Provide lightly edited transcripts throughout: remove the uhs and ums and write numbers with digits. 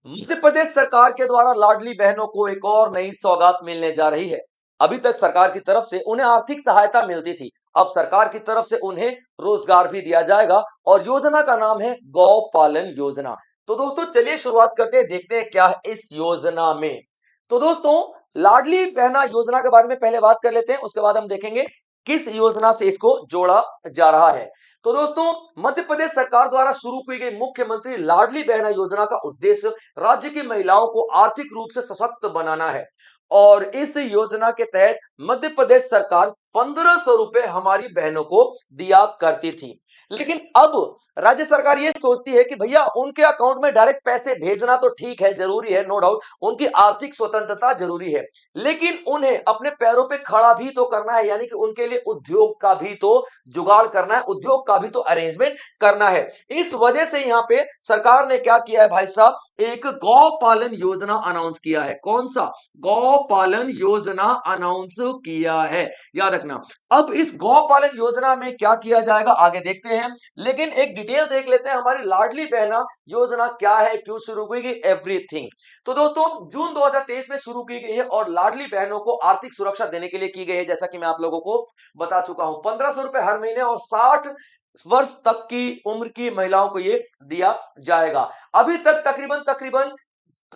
मध्य प्रदेश सरकार के द्वारा लाडली बहनों को एक और नई सौगात मिलने जा रही है। अभी तक सरकार की तरफ से उन्हें आर्थिक सहायता मिलती थी। अब सरकार की तरफ से उन्हें रोजगार भी दिया जाएगा और योजना का नाम है गौ पालन योजना। तो दोस्तों चलिए शुरुआत करते हैं, देखते हैं क्या है इस योजना में। तो दोस्तों लाडली बहना योजना के बारे में पहले बात कर लेते हैं, उसके बाद हम देखेंगे किस योजना से इसको जोड़ा जा रहा है। तो दोस्तों मध्य प्रदेश सरकार द्वारा शुरू की गई मुख्यमंत्री लाडली बहना योजना का उद्देश्य राज्य की महिलाओं को आर्थिक रूप से सशक्त बनाना है। और इस योजना के तहत मध्य प्रदेश सरकार 1500 रुपए हमारी बहनों को दिया करती थी। लेकिन अब राज्य सरकार ये सोचती है कि भैया उनके अकाउंट में डायरेक्ट पैसे भेजना तो ठीक है, जरूरी है, नो डाउट, उनकी आर्थिक स्वतंत्रता जरूरी है, लेकिन उन्हें अपने पैरों पे खड़ा भी तो करना है, यानी कि उनके लिए उद्योग का भी तो जुगाड़ करना है, उद्योग का भी तो अरेंजमेंट करना है। इस वजह से यहां पे सरकार ने क्या किया है भाई साहब, एक गौ पालन योजना अनाउंस किया है। कौन सा? गौ पालन योजना अनाउंस किया है, याद रखना। अब इस गौ पालन योजना में क्या किया जाएगा आगे देखते हैं, लेकिन एक डिटेल देख लेते हैं हमारी लाडली बहना योजना क्या है, क्यों शुरू की गई, एवरीथिंग। तो दोस्तों जून 2023 में शुरू की गई है और लाडली बहनों को आर्थिक सुरक्षा देने के लिए की गई है, जैसा कि मैं आप लोगों को बता चुका हूं। 1500 रुपए हर महीने और 60 वर्ष तक की उम्र की महिलाओं को ये दिया जाएगा। अभी तक तकरीबन तकरीबन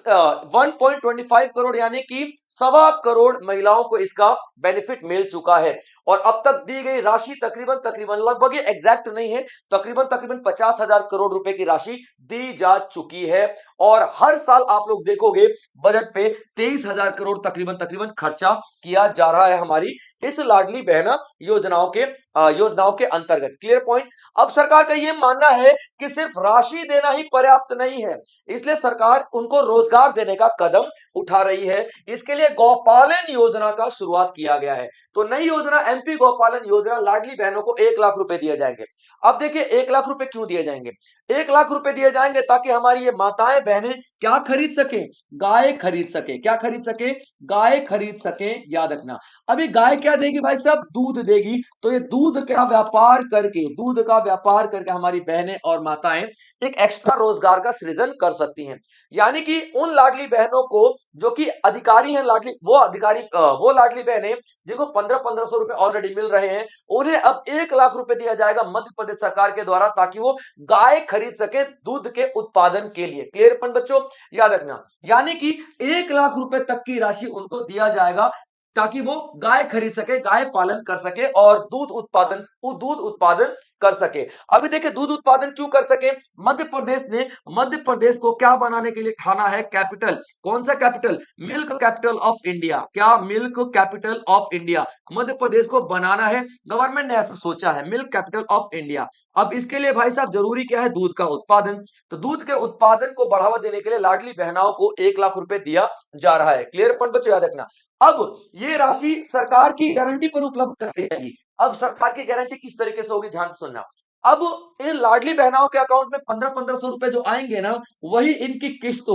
1.25 करोड़ यानी कि 1.25 करोड़ महिलाओं को इसका बेनिफिट मिल चुका है। और अब तक दी गई राशि तकरीबन तकरीबन लगभग, ये एग्जैक्ट नहीं है, तकरीबन तकरीबन 50,000 करोड़ रुपए की राशि दी जा चुकी है। और हर साल आप लोग देखोगे बजट पे 23,000 करोड़ तकरीबन तकरीबन खर्चा किया जा रहा है हमारी इस लाडली बहना योजनाओं के अंतर्गत। Clear point. अब सरकार का यह मानना है कि सिर्फ राशि देना ही पर्याप्त नहीं है, इसलिए सरकार उनको रोजगार देने का कदम उठा रही है। इसके लिए गौपालन योजना का शुरुआत किया गया है। तो नई योजना एमपी गौपालन योजना, लाडली बहनों को 1 लाख रुपए दिए जाएंगे। अब देखिए 1 लाख रुपए क्यों दिए जाएंगे? 1 लाख रुपए दिए जाएंगे ताकि हमारी ये माताएं बहनें क्या खरीद सके, गाय खरीद सके। क्या खरीद सके? गाय खरीद सके, याद रखना। अभी गाय क्या देगी भाई साहब? दूध देगी। तो ये दूध का व्यापार करके हमारी बहनें और माताएं एक एक्स्ट्रा रोजगार का सृजन कर सकती हैं। यानी कि उन लाडली बहनों को जो कि अधिकारी हैं, वो लाडली बहनें जिनको 1500 रुपए ऑलरेडी मिल रहे हैं, उन्हें अब 1 लाख रुपए दिया जाएगा मध्य प्रदेश सरकार के द्वारा, ताकि वो गाय खरीद सके दूध के उत्पादन के लिए। क्लियर पॉइंट बच्चों, याद रखना। यानी कि 1 लाख रुपए तक की राशि उनको दिया जाएगा ताकि वो गाय खरीद सके, गाय पालन कर सके और दूध उत्पादन कर सके। अभी देखिए दूध उत्पादन क्यों कर सके, मध्य प्रदेश को क्या बनाने के लिए ठाना है? कैपिटल। कौन सा capital? Milk capital of India. क्या? Milk capital of India Madhya Pradesh को बनाना है। गवर्नमेंट ने ऐसा सोचा है, मिल्क कैपिटल ऑफ इंडिया। अब इसके लिए भाई साहब जरूरी क्या है? दूध का उत्पादन। तो दूध के उत्पादन को बढ़ावा देने के लिए लाडली बहनाओं को 1 लाख रुपए दिया जा रहा है। क्लियर पॉइंट बच्चों, याद रखना। अब ये राशि सरकार की गारंटी पर उपलब्ध कराई जाएगी। अब सरकार की गारंटी किस तरीके से होगी, ध्यान से सुनना। अब इन लाडली बहनाओं के अकाउंट में 1500 रुपए जो आएंगे ना, वही इनकी किस्त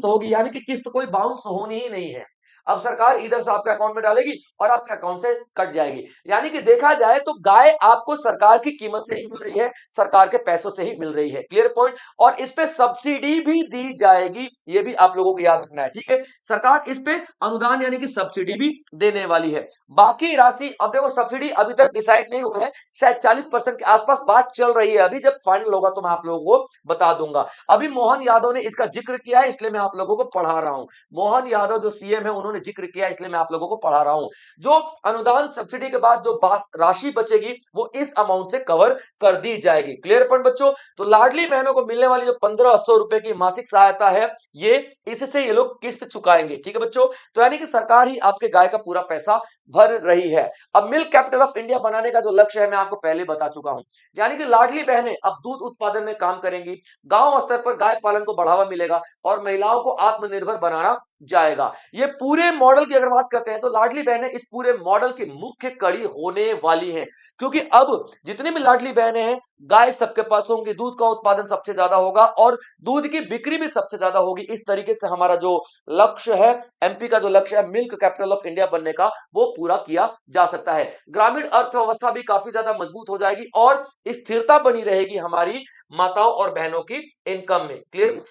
होगी, यानी कि किस्त कोई बाउंस होनी ही नहीं है। अब सरकार इधर से आपके अकाउंट में डालेगी और आपके अकाउंट से कट जाएगी। यानी कि देखा जाए तो गाय आपको सरकार की कीमत से ही मिल रही है, सरकार के पैसों से ही मिल रही है। Clear point. और इस पे सब्सिडी भी दी जाएगी, ये भी आप लोगों को याद रखना है, ठीक है। सरकार इस पे अनुदान यानी कि सब्सिडी भी देने वाली है। बाकी राशि, अब देखो सब्सिडी अभी तक डिसाइड नहीं हुआ है, शायद 40% के आसपास बात चल रही है। अभी जब फाइनल होगा तो मैं आप लोगों को बता दूंगा। अभी मोहन यादव ने इसका जिक्र किया है, इसलिए मैं आप लोगों को पढ़ा रहा हूं। मोहन यादव जो सीएम है, उन्होंने जिक्र किया, इसलिए मैं आप लोगों को पढ़ा रहा हूं। जो अनुदान सब्सिडी के बाद जो राशि बचेगी वो इस अमाउंट से कवर कर दी जाएगी। क्लियर पॉइंट बच्चों। तो लाडली बहनों को मिलने वाली जो 1500 रुपए की मासिक सहायता है, ये इससे ये लोग किस्त चुकाएंगे, ठीक है बच्चों। तो यानी कि सरकार ही आपके गाय का पूरा पैसा भर रही है। अब मिल्क कैपिटल ऑफ इंडिया बनाने का जो लक्ष्य है मैं आपको पहले बता चुका हूं। यानी कि लाडली बहनें अब दूध उत्पादन में काम करेंगी, गांव स्तर पर गाय पालन को बढ़ावा मिलेगा और महिलाओं को आत्मनिर्भर बनाना जाएगा। ये पूरे मॉडल की अगर बात करते हैं तो लाडली बहनें इस पूरे मॉडल की मुख्य कड़ी होने वाली हैं, क्योंकि अब जितनी भी लाडली बहनें हैं, गाय सबके पास होंगी, दूध का उत्पादन सबसे ज्यादा होगा और दूध की बिक्री भी सबसे ज्यादा होगी। इस तरीके से हमारा जो लक्ष्य है, एमपी का जो लक्ष्य है मिल्क कैपिटल ऑफ इंडिया बनने का, वो पूरा किया जा सकता है। ग्रामीण अर्थव्यवस्था भी काफी ज्यादा मजबूत हो जाएगी और स्थिरता बनी रहेगी हमारी माताओं और बहनों की इनकम में। क्लियर?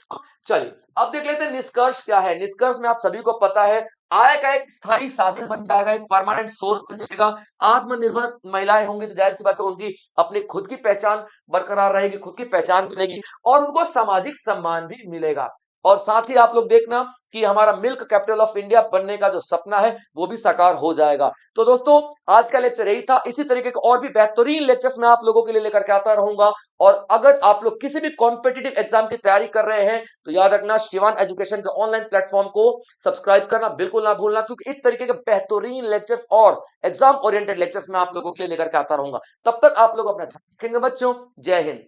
चलिए अब देख लेते हैं निष्कर्ष क्या है। निष्कर्ष में आप सभी को पता है, आय का एक स्थायी साधन बन जाएगा, एक परमानेंट सोर्स बन जाएगा। आत्मनिर्भर महिलाएं होंगी तो जाहिर सी बात है उनकी अपनी खुद की पहचान बरकरार रहेगी, खुद की पहचान बनेगी और उनको सामाजिक सम्मान भी मिलेगा। और साथ ही आप लोग देखना कि हमारा मिल्क कैपिटल ऑफ इंडिया बनने का जो सपना है वो भी साकार हो जाएगा। तो दोस्तों आज का लेक्चर यही था। इसी तरीके के और भी बेहतरीन लेक्चर्स मैं आप लोगों के लिए लेकर के आता रहूंगा। और अगर आप लोग किसी भी कॉम्पिटिटिव एग्जाम की तैयारी कर रहे हैं तो याद रखना शिवान एजुकेशन के ऑनलाइन प्लेटफॉर्म को सब्सक्राइब करना बिल्कुल ना भूलना, क्योंकि इस तरीके के बेहतरीन लेक्चर्स और एग्जाम ओरिएंटेड लेक्चर्स मैं आप लोगों के लिए लेकर के आता रहूंगा। तब तक आप लोग अपना ध्यान रखेंगे बच्चों। जय हिंद।